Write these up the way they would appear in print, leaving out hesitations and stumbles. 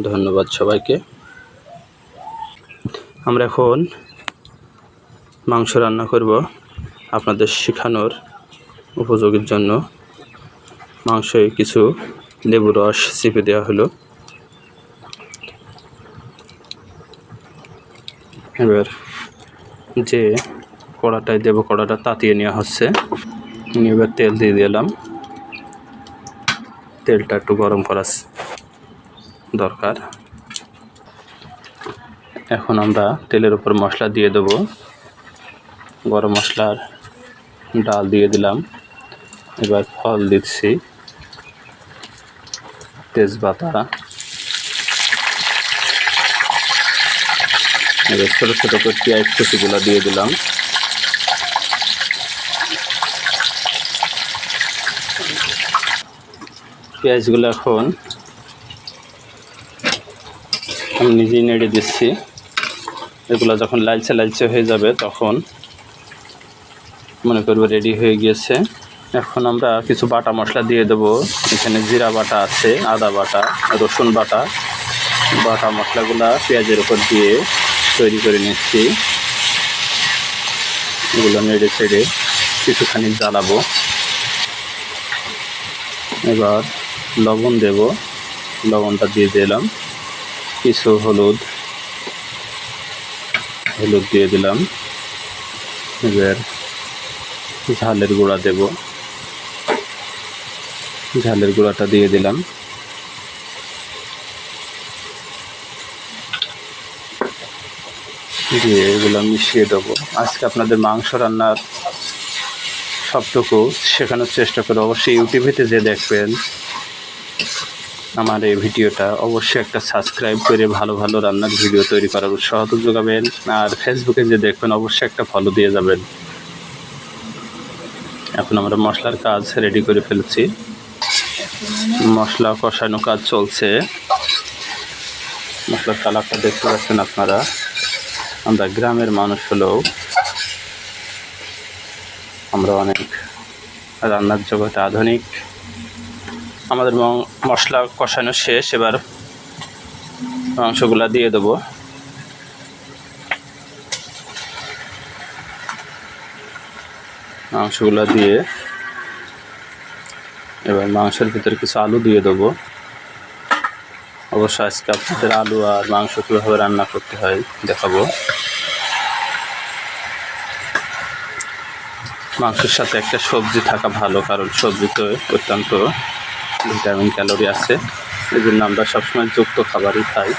ধন্যবাদ সবাইকে। আমরা এখন মাংস রান্না করব আপনাদের শেখানোর উপযোগীর জন্য। মাংসে কিছু লেবু রস চিপে দেওয়া হলো। এবার যে কড়াটায় দেব, কড়াটা তাতিয়ে নেওয়া হচ্ছে। এবার তেল দিয়ে দিলাম। তেলটা একটু গরম করা দরকার। এখন আমরা তেলের উপর মশলা দিয়ে দেব। গরম মশলার ডাল দিয়ে দিলাম। এবার ফল দিচ্ছি, তেজপাতা। এবার ছোটো ছোটো করে পেঁয়াজ কুচিগুলো দিয়ে দিলাম। পেঁয়াজগুলো এখন আমি নিজেই নেড়ে দিচ্ছি। এগুলো যখন লালচে লালচে হয়ে যাবে তখন মনে করবো রেডি হয়ে গিয়েছে। এখন আমরা কিছু বাটা মশলা দিয়ে দেবো। এখানে জিরা বাটা আছে, আদা বাটা, রসুন বাটা। বাটা মশলাগুলা পেঁয়াজের উপর দিয়ে তৈরি করে নিচ্ছি। এগুলো নেড়ে ছেড়ে কিছুখানি জ্বালাবো। এবার লবণ দেব, লবণটা দিয়ে দিলাম। কিছু হলুদ দিয়ে দিলাম। এবার ঝালের গুঁড়া দেব, ঝালের গুঁড়াটা দিয়ে দিলাম। দিয়ে এগুলো মিশিয়ে দেবো। আজকে আপনাদের মাংস রান্নার সবটুকু শেখানোর চেষ্টা করব। অবশ্যই ইউটিউবেতে যে দেখবেন আমার এই ভিডিওটা, অবশ্যই একটা সাবস্ক্রাইব করে ভালো ভালো রান্নার ভিডিও তৈরি করার উৎসাহ যোগাবেন। আর ফেসবুকে যে দেখবেন অবশ্যই একটা ফলো দিয়ে যাবেন। এখন আমরা মশলার কাজ রেডি করে ফেলছি। মশলা কষানো কাজ চলছে। মশলার কালারটা দেখতে পাচ্ছেন আপনারা। আমরা গ্রামের মানুষ হলেও আমরা অনেক রান্নার জগতে আধুনিক। আমাদের মশলা কষানো শেষ। এবার মাংসগুলা দিয়ে দেবো। মাংসগুলা দিয়ে এবার মাংসের ভিতরে কিছু আলু দিয়ে দেবো। অবশ্য আজকে আপনাদের আলু আর মাংস কীভাবে রান্না করতে হয় দেখাবো। মাংসের সাথে একটা সবজি থাকা ভালো, কারণ সবজিতে অত্যন্ত ভিটামিন ক্যালোরি আছে। এই জন্য আমরা সবসময় যুক্ত খাবারই খাই।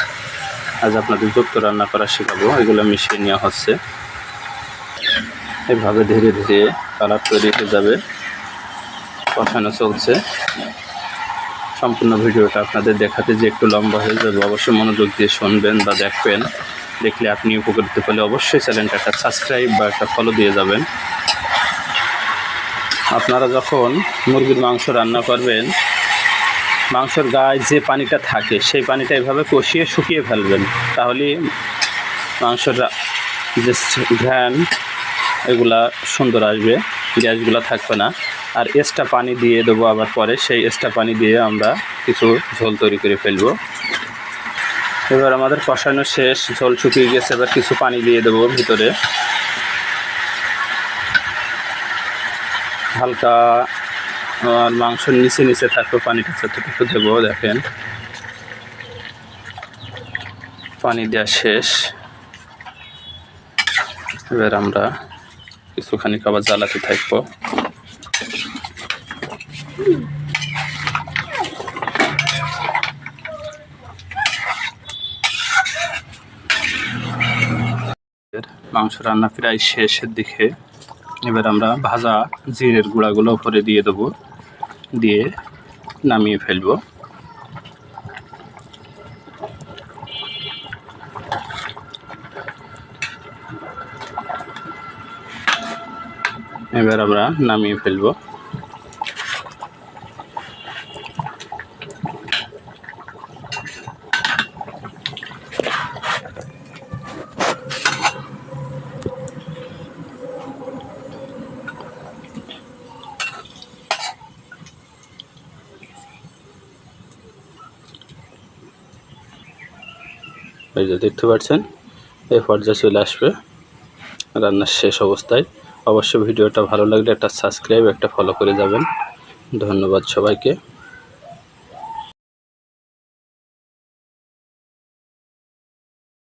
আজ আপনাদের যুক্ত রান্না করা শেখাবো। এগুলো মিশিয়ে নেওয়া হচ্ছে। এভাবে ধীরে ধীরে কালার তৈরি হয়ে যাবে। কষানো চলছে। সম্পূর্ণ ভিডিওটা আপনাদের দেখাতে যে একটু লম্বা হয়ে যাবে, অবশ্যই মনোযোগ দিয়ে শুনবেন বা দেখবেন। দেখলে আপনি উপকৃত হলে অবশ্যই চ্যানেলটা একটা সাবস্ক্রাইব বা একটা ফলো দিয়ে যাবেন। আপনারা যখন মুরগির মাংস রান্না করবেন, মাংসের গায়ে যে পানিটা থাকে সেই পানিটা এভাবে কষিয়ে শুকিয়ে ফেলবেন। তাহলে মাংসের যে ঘ্রাণ এগুলা সুন্দর আসবে, গ্যাসগুলো থাকবে না। আর এক্সট্রা পানি দিয়ে দেবো আবার পরে। সেই এক্সট্রা পানি দিয়ে আমরা কিছু ঝোল তৈরি করে ফেলবো। এবার আমাদের কষানো শেষ, ঝোল শুকিয়ে গেছে। এবার কিছু পানি দিয়ে দেবো ভিতরে। হালকা মাংসের নিচে নিচে থাকবে পানিটা, যতটুকু দেবো দেখেন। পানি দেওয়া শেষ। এবার আমরা কিছুখানি আবার জ্বালাতে থাকবো। মাংস রান্না প্রায় শেষের দিকে। এবার আমরা ভাজা জিরের গুঁড়াগুলো উপরে দিয়ে দেবো, দিয়ে নামিয়ে ফেলবো। এবার আমরা নামিয়ে ফেলবো। এই যে দেখতে পাচ্ছেন এই পর্যায়ে চলে আসবে রান্নার শেষ অবস্থায়। অবশ্যই ভিডিওটা ভালো লাগলে একটা সাবস্ক্রাইব একটা ফলো করে যাবেন। ধন্যবাদ সবাইকে।